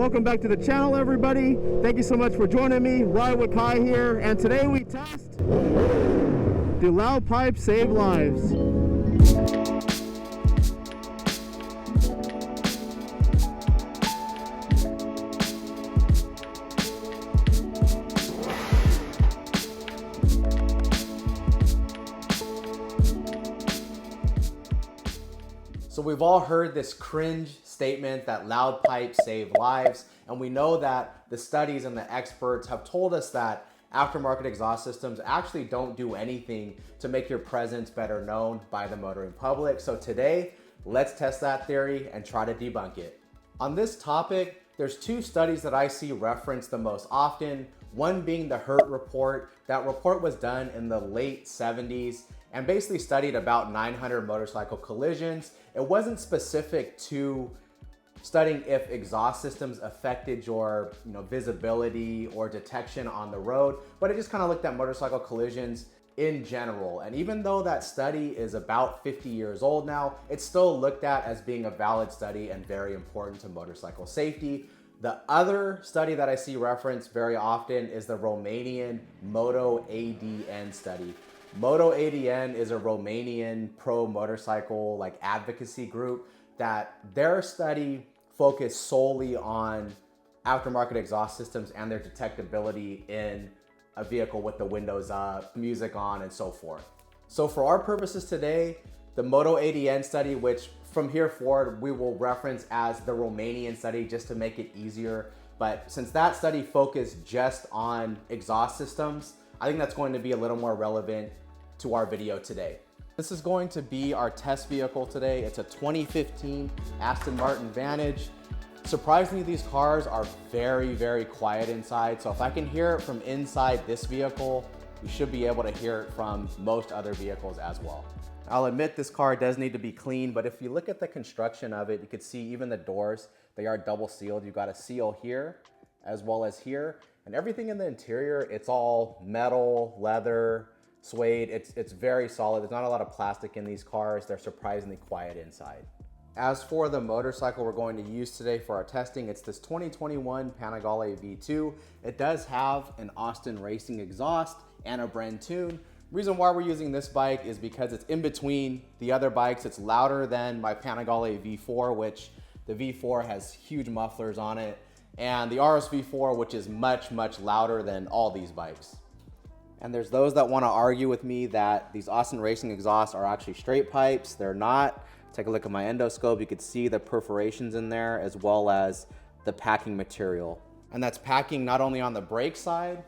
Welcome back to the channel, everybody. Thank you so much for joining me. Ride with Kai here, and today we test: do loud pipes save lives? So we've all heard this cringe statement that loud pipes save lives, and we know that the studies and the experts have told us that aftermarket exhaust systems actually don't do anything to make your presence better known by the motoring public. So today, let's test that theory and try to debunk it. On this topic, there's two studies that I see referenced the most often, one being the Hurt report. That report was done in the late 70s and basically studied about 900 motorcycle collisions. It wasn't specific to studying if exhaust systems affected your visibility or detection on the road, but it just kind of looked at motorcycle collisions in general. And even though that study is about 50 years old now, it's still looked at as being a valid study and very important to motorcycle safety. The other study that I see referenced very often is the Romanian MOTOADN study. MOTOADN is a Romanian pro motorcycle advocacy group that their study focused solely on aftermarket exhaust systems and their detectability in a vehicle with the windows up, music on, and so forth. So for our purposes today, the MOTOADN study, which from here forward we will reference as the Romanian study just to make it easier, but since that study focused just on exhaust systems, I think that's going to be a little more relevant to our video today. This is going to be our test vehicle today. It's a 2015 Aston Martin Vantage. Surprisingly, these cars are very, very quiet inside. So if I can hear it from inside this vehicle, you should be able to hear it from most other vehicles as well. I'll admit this car does need to be clean, but if you look at the construction of it, you can see even the doors, they are double sealed. You've got a seal here as well as here, and everything in the interior, it's all metal, leather, suede. It's very solid. There's not a lot of plastic in these cars. They're surprisingly quiet inside. As for the motorcycle we're going to use today for our testing, it's this 2021 Panigale V2. It does have an Aston racing exhaust and a Bren tune. Reason why we're using this bike is because it's in between the other bikes. It's louder than my Panigale V4, which the V4 has huge mufflers on it, and the RS V4, which is much, much louder than all these bikes. And there's those that want to argue with me that these Aston racing exhausts are actually straight pipes. They're not. Take a look at my endoscope. You could see the perforations in there as well as the packing material. And that's packing not only on the brake side,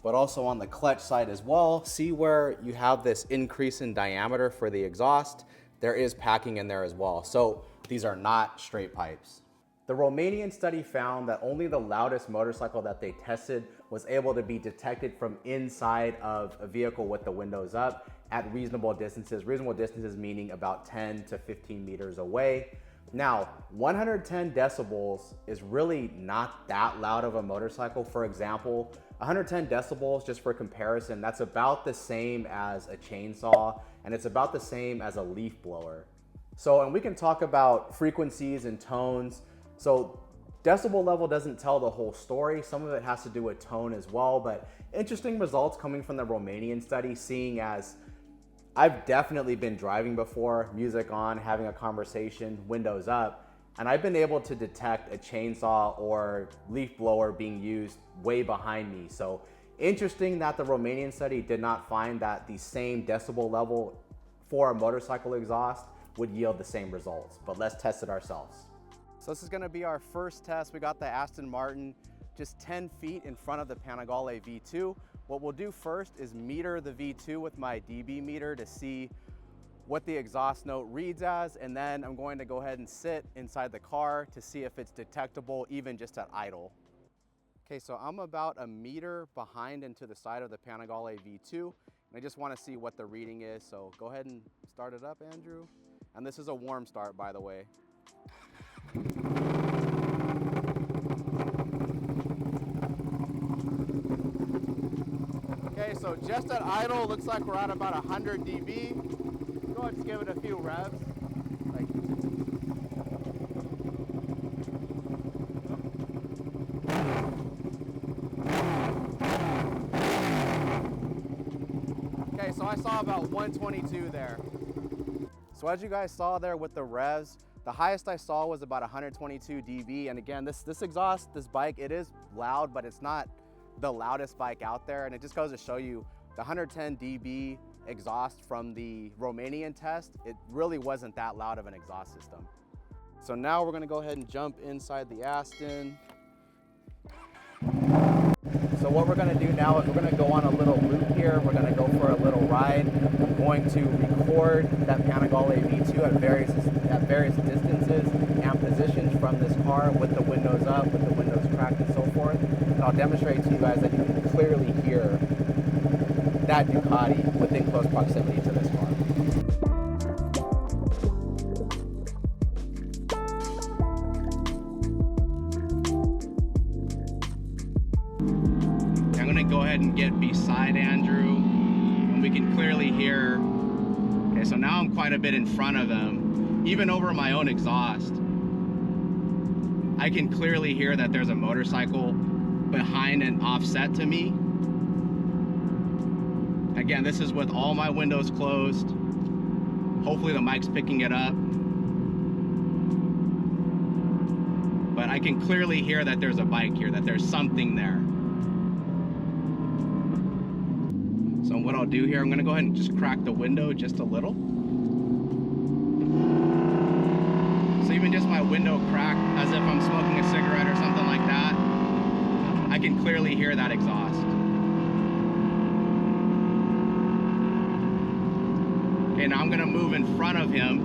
but also on the clutch side as well. See where you have this increase in diameter for the exhaust? There is packing in there as well. So these are not straight pipes. The Romanian study found that only the loudest motorcycle that they tested was able to be detected from inside of a vehicle with the windows up at reasonable distances. Reasonable distances meaning about 10 to 15 meters away. Now, 110 decibels is really not that loud of a motorcycle. For example, 110 decibels, just for comparison, that's about the same as a chainsaw, and it's about the same as a leaf blower. So, and we can talk about frequencies and tones. So decibel level doesn't tell the whole story. Some of it has to do with tone as well, but interesting results coming from the Romanian study, seeing as I've definitely been driving before, music on, having a conversation, windows up, and I've been able to detect a chainsaw or leaf blower being used way behind me. So interesting that the Romanian study did not find that the same decibel level for a motorcycle exhaust would yield the same results, but let's test it ourselves. So this is gonna be our first test. We got the Aston Martin just 10 feet in front of the Panigale V2. What we'll do first is meter the V2 with my dB meter to see what the exhaust note reads as, and then I'm going to go ahead and sit inside the car to see if it's detectable even just at idle. Okay, so I'm about a meter behind into the side of the Panigale V2, and I just wanna see what the reading is. So go ahead and start it up, Andrew. And this is a warm start, by the way. Okay, so just at idle, looks like we're at about 100 dB. Go ahead and just give it a few revs. I saw about 122 there. So as you guys saw there with the revs, the highest I saw was about 122 dB. And again, this exhaust, this bike, it is loud, but it's not the loudest bike out there. And it just goes to show you the 110 dB exhaust from the Romanian test, it really wasn't that loud of an exhaust system. So now we're gonna go ahead and jump inside the Aston. So what we're gonna do now is we're gonna go on a little loop here. We're gonna go for a little ride. I'm going to record that Panigale V2 at various distances and positions from this car with the windows up, with the windows cracked and so forth. And I'll demonstrate to you guys that you can clearly hear that Ducati within close proximity to this car. I'm gonna go ahead and get beside Andrew, and we can clearly hear. Okay, so now I'm quite a bit in front of him, even over my own exhaust. I can clearly hear that there's a motorcycle behind and offset to me. Again, this is with all my windows closed. Hopefully the mic's picking it up. But I can clearly hear that there's a bike here, that there's something there. So what I'll do here, I'm gonna go ahead and just crack the window just a little. So even just my window cracked, as if I'm smoking a cigarette or something like that, I can clearly hear that exhaust. Okay, now I'm gonna move in front of him.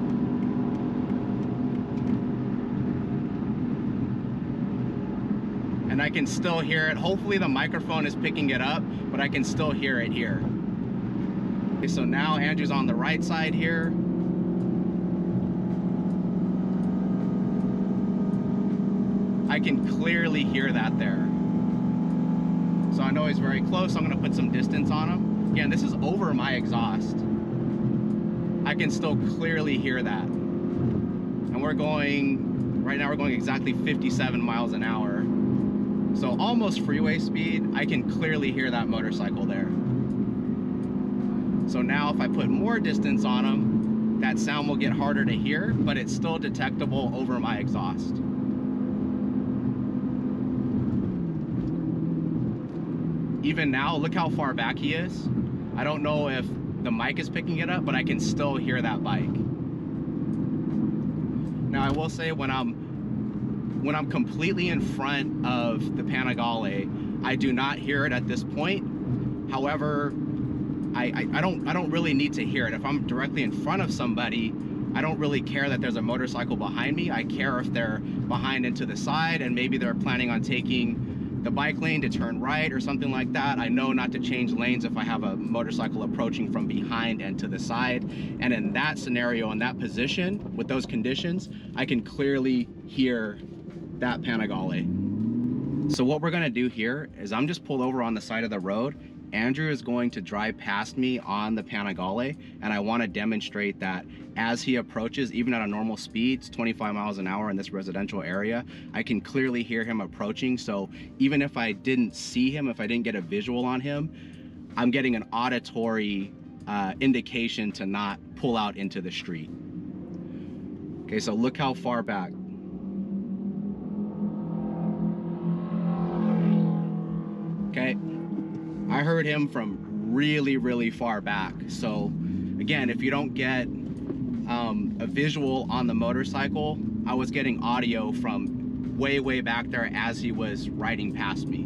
And I can still hear it. Hopefully the microphone is picking it up, but I can still hear it here. Okay, so now Andrew's on the right side here. I can clearly hear that there. So I know he's very close, so I'm gonna put some distance on him. Again, this is over my exhaust. I can still clearly hear that. And we're going, right now we're going exactly 57 miles an hour. So almost freeway speed, I can clearly hear that motorcycle there. So now if I put more distance on him, that sound will get harder to hear, but it's still detectable over my exhaust. Even now, look how far back he is. I don't know if the mic is picking it up, but I can still hear that bike. Now I will say when I'm completely in front of the Panigale, I do not hear it at this point. However, I don't really need to hear it. If I'm directly in front of somebody, I don't really care that there's a motorcycle behind me. I care if they're behind and to the side, and maybe they're planning on taking the bike lane to turn right or something like that. I know not to change lanes if I have a motorcycle approaching from behind and to the side. And in that scenario, in that position, with those conditions, I can clearly hear that Panigale. So what we're gonna do here is I'm just pulled over on the side of the road. Andrew is going to drive past me on the Panigale, and I wanna demonstrate that as he approaches, even at a normal speed, it's 25 miles an hour in this residential area, I can clearly hear him approaching. So even if I didn't see him, if I didn't get a visual on him, I'm getting an auditory indication to not pull out into the street. Okay, so look how far back. Okay, I heard him from really far back. So again, if you don't get a visual on the motorcycle, I was getting audio from way back there as he was riding past me.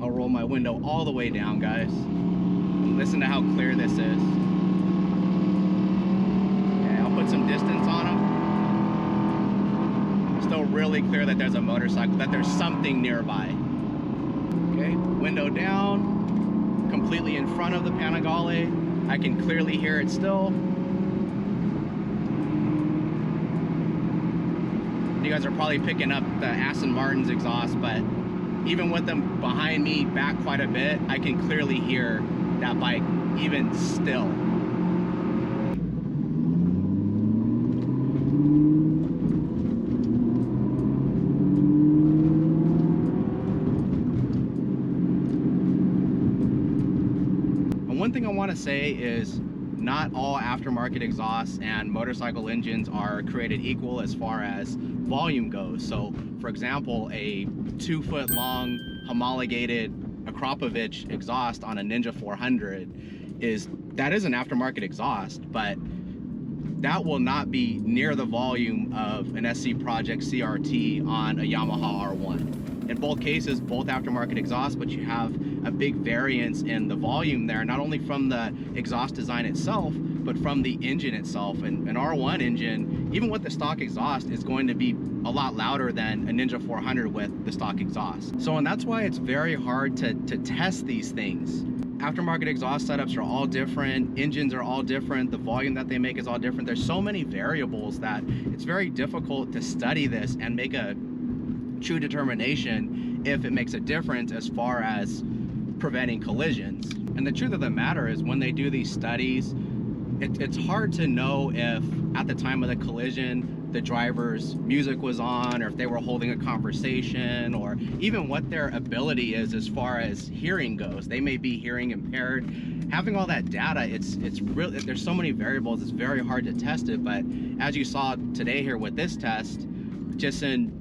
I'll roll my window all the way down, guys, and listen to how clear this is. Okay, I'll put some distance on him. Still really clear that there's a motorcycle, that there's something nearby. Okay, window down, completely in front of the Panigale. I can clearly hear it still. You guys are probably picking up the Aston Martin's exhaust, but even with them behind me back quite a bit, I can clearly hear that bike even still. one thing I want to say is not all aftermarket exhausts and motorcycle engines are created equal as far as volume goes. So for example, a 2-foot long homologated Akrapovic exhaust on a Ninja 400 is an aftermarket exhaust, but that will not be near the volume of an SC Project CRT on a Yamaha R1. In both cases, both aftermarket exhausts, but you have a big variance in the volume there, not only from the exhaust design itself, but from the engine itself. And an R1 engine, even with the stock exhaust, is going to be a lot louder than a Ninja 400 with the stock exhaust. So, and that's why it's very hard to test these things. Aftermarket exhaust setups are all different, engines are all different, the volume that they make is all different. There's so many variables that it's very difficult to study this and make a true determination if it makes a difference as far as preventing collisions. And the truth of the matter is, when they do these studies, it's hard to know if at the time of the collision the driver's music was on, or if they were holding a conversation, or even what their ability is as far as hearing goes. They may be hearing impaired. Having all that data, it's really, there's so many variables, it's very hard to test it. But as you saw today here with this test, just in,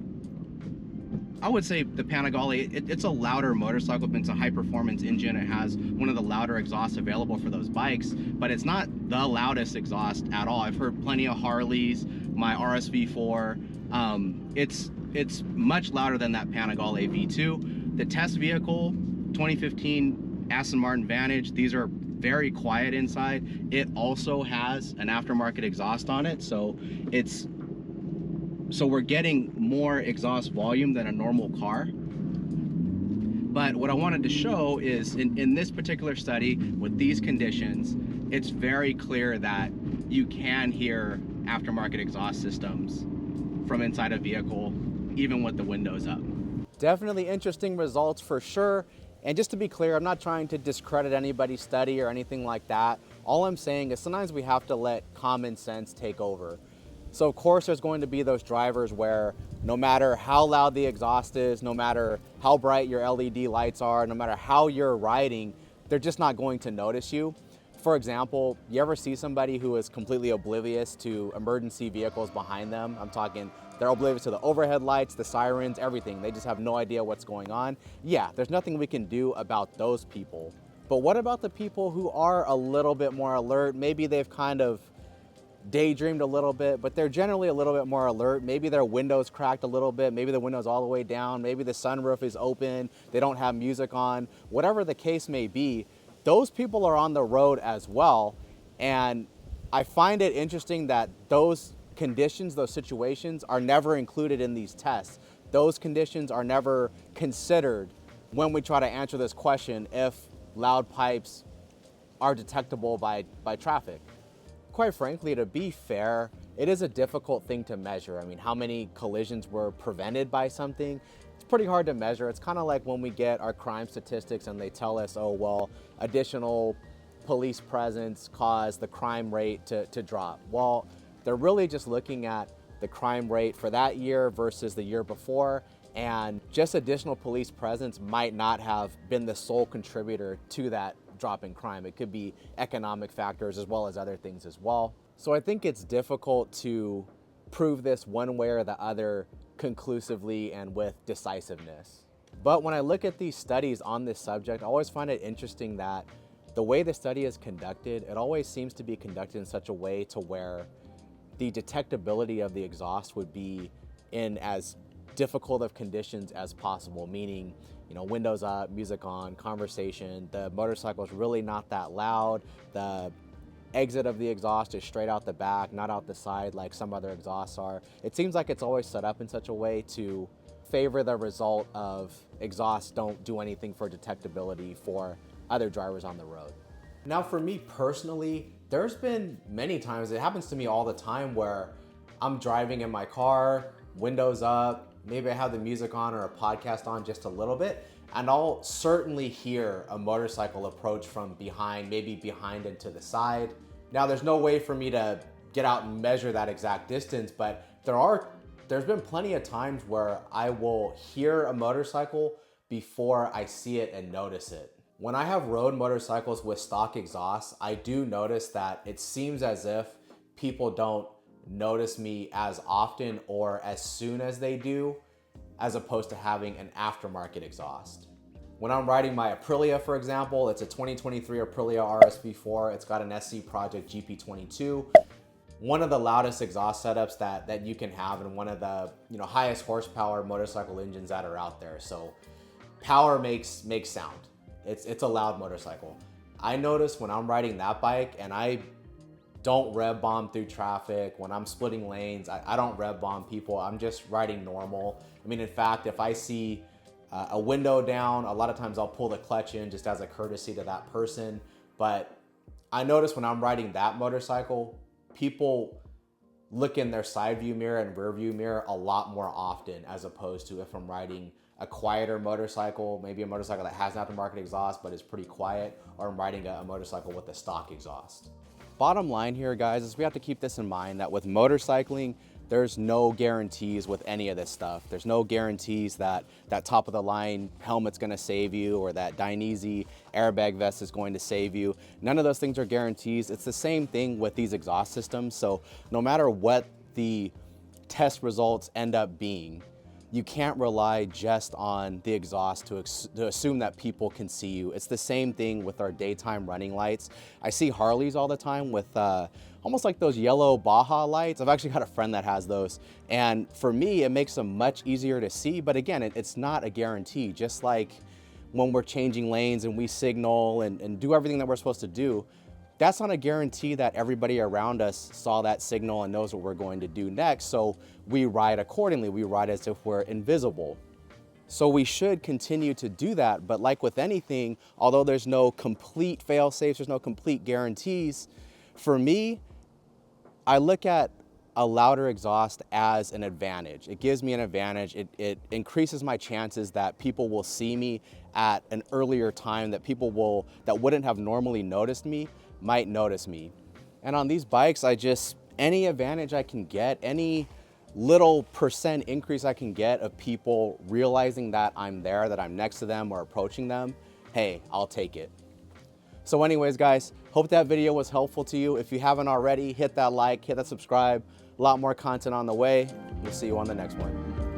I would say the Panigale, it's a louder motorcycle, but it's a high performance engine. It has one of the louder exhausts available for those bikes, but it's not the loudest exhaust at all. I've heard plenty of Harleys, my RSV4, it's much louder than that Panigale V2. The test vehicle, 2015 Aston Martin Vantage, these are very quiet inside. It also has an aftermarket exhaust on it, so we're getting more exhaust volume than a normal car. But what I wanted to show is in this particular study with these conditions, it's very clear that you can hear aftermarket exhaust systems from inside a vehicle, even with the windows up. Definitely interesting results for sure. And just to be clear, I'm not trying to discredit anybody's study or anything like that. All I'm saying is sometimes we have to let common sense take over. So of course there's going to be those drivers where no matter how loud the exhaust is, no matter how bright your LED lights are, no matter how you're riding, they're just not going to notice you. For example, you ever see somebody who is completely oblivious to emergency vehicles behind them? I'm talking, they're oblivious to the overhead lights, the sirens, everything. They just have no idea what's going on. Yeah, there's nothing we can do about those people. But what about the people who are a little bit more alert? Maybe they've kind of daydreamed a little bit, but they're generally a little bit more alert. Maybe their window's cracked a little bit, maybe the window's all the way down, maybe the sunroof is open, they don't have music on, whatever the case may be, those people are on the road as well. And I find it interesting that those conditions, those situations are never included in these tests. Those conditions are never considered when we try to answer this question if loud pipes are detectable by traffic. Quite frankly, to be fair, it is a difficult thing to measure. I mean, how many collisions were prevented by something? It's pretty hard to measure. It's kind of like when we get our crime statistics and they tell us, oh, well, additional police presence caused the crime rate to drop. Well, they're really just looking at the crime rate for that year versus the year before, and just additional police presence might not have been the sole contributor to that drop in crime. It could be economic factors as well as other things as well. So I think it's difficult to prove this one way or the other conclusively and with decisiveness. But when I look at these studies on this subject, I always find it interesting that the way the study is conducted, it always seems to be conducted in such a way to where the detectability of the exhaust would be in as difficult of conditions as possible, meaning, you know, windows up, music on, conversation, the motorcycle is really not that loud, the exit of the exhaust is straight out the back, not out the side like some other exhausts are. It seems like it's always set up in such a way to favor the result of exhausts don't do anything for detectability for other drivers on the road. Now for me personally, there's been many times, it happens to me all the time, where I'm driving in my car, windows up, maybe I have the music on or a podcast on just a little bit, and I'll certainly hear a motorcycle approach from behind, maybe behind and to the side. Now there's no way for me to get out and measure that exact distance, but there's been plenty of times where I will hear a motorcycle before I see it and notice it. When I have rode motorcycles with stock exhaust, I do notice that it seems as if people don't notice me as often or as soon as they do, as opposed to having an aftermarket exhaust. When I'm riding my Aprilia, for example, it's a 2023 Aprilia RSV4. It's got an SC Project GP22. One of the loudest exhaust setups that you can have, and one of the highest horsepower motorcycle engines that are out there. So power makes sound. It's a loud motorcycle. I notice when I'm riding that bike and I don't rev bomb through traffic, when I'm splitting lanes, I don't rev bomb people. I'm just riding normal. I mean, in fact, if I see a window down, a lot of times I'll pull the clutch in just as a courtesy to that person. But I notice when I'm riding that motorcycle, people look in their side view mirror and rear view mirror a lot more often, as opposed to if I'm riding a quieter motorcycle, maybe a motorcycle that has an aftermarket exhaust but is pretty quiet, or I'm riding a motorcycle with a stock exhaust. Bottom line here, guys, is we have to keep this in mind that with motorcycling, there's no guarantees with any of this stuff. There's no guarantees that that top of the line helmet's gonna save you, or that Dainese airbag vest is going to save you. None of those things are guarantees. It's the same thing with these exhaust systems. So no matter what the test results end up being, you can't rely just on the exhaust to assume that people can see you. It's the same thing with our daytime running lights. I see Harleys all the time with almost like those yellow Baja lights. I've actually got a friend that has those. And for me, it makes them much easier to see. But again, it's not a guarantee. Just like when we're changing lanes and we signal and do everything that we're supposed to do, that's not a guarantee that everybody around us saw that signal and knows what we're going to do next. So we ride accordingly. We ride as if we're invisible. So we should continue to do that. But like with anything, although there's no complete fail safes, there's no complete guarantees, for me, I look at a louder exhaust as an advantage. It gives me an advantage. It increases my chances that people will see me at an earlier time, that people that wouldn't have normally noticed me might notice me. And on these bikes, any advantage I can get, any little percent increase I can get of people realizing that I'm there, that I'm next to them or approaching them, hey, I'll take it. So anyways, guys, hope that video was helpful to you. If you haven't already, hit that like, hit that subscribe. A lot more content on the way. We'll see you on the next one.